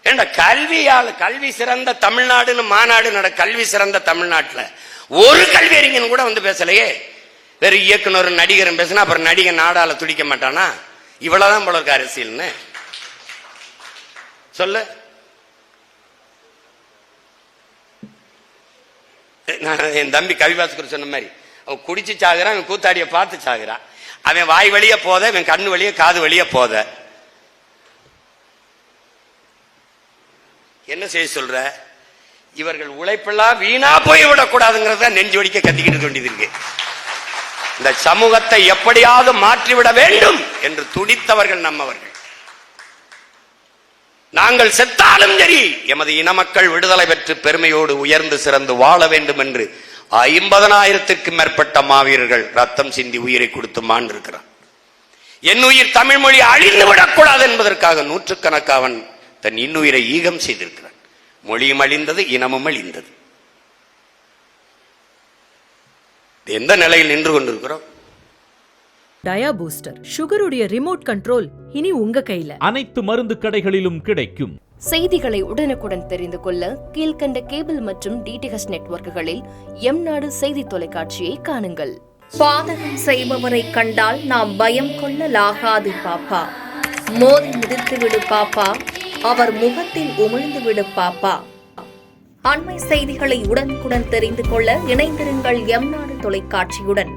ஏண்டா கல்வி சிறந்த தமிழ்நாடுன்னு மாநாடு கல்வி சிறந்த தமிழ்நாட்டுல ஒரு கல்வியறிஞன் கூட வந்து பேசலையே. வேற இயக்குனர் நடிகரும் பேசினா அப்புறம் நடிகன் நாடால துடிக்க மாட்டானா? இவ்வளவுதான் போல இருக்க அரசியல்னு சொல்லு. என் தம்பி கவிபாஸ்கர் சொன்ன மாதிரி அவன் குடிச்சு சாகுறான், அவன் கூத்தாடிய பார்த்து சாகுறான். அவன் வாய் வழிய போத, அவன் கண்ணு வழிய காது வழிய போத. என்ன செய்ய சொல்ற? இவர்கள் உழைப்பெல்லாம் வீணா போய் விடக்கூடாதுங்கிறத நெஞ்சு வடிக்க கத்திக்கிட்டு வேண்டியது இருக்கு. இந்த சமூகத்தை எப்படியாவது மாற்றிவிட வேண்டும் என்று துடித்தவர்கள் நம்மவர்கள். நாங்கள் செத்தாலும் சரி எமது இன மக்கள் விடுதலை பெற்று பெருமையோடு உயர்ந்து சிறந்து வாழ வேண்டும் என்று 50,000க்கும் மேற்பட்ட மாவீரர்கள் ரத்தம் சிந்தி உயிரை கொடுத்து மாண்டிருக்கிறார். என் உயிர் தமிழ் மொழி அழிந்து விடக்கூடாது என்பதற்காக நூற்றுக்கணக்காவன் தன் இன்னுயிரை ஈகம் செய்திருக்கிறார். மொழியும் அழிந்தது, இனமும் அழிந்தது. எந்த நிலையில் நின்று கொண்டிருக்கிறோம்? டயா பூஸ்டர் சுகருடைய ரிமோட் கண்ட்ரோல் இனி உங்க கையில. அனைத்து மருந்து கடைகளிலும் கிடைக்கும். செய்திகளை உடனுக்குடன் தெரிந்து கொள்ள கீழ்கண்ட கேபிள் மற்றும் டிடிஎச் நெட்வொர்க்குகளில் எம் நாடு செய்தி தொலைக்காட்சியை காணுங்கள். பாதகம் செய்பவரை கண்டால் நாம் பயம் கொள்ளலாகாது பாப்பா. மோதி மிதித்து விடு பாப்பா, அவர் முகத்தில் உமிழ்ந்து விடு பாப்பா. அண்மை செய்திகளை உடனுக்குடன் தெரிந்து கொள்ள இணைந்திருங்கள் எம் நாடு தொலைக்காட்சியுடன்.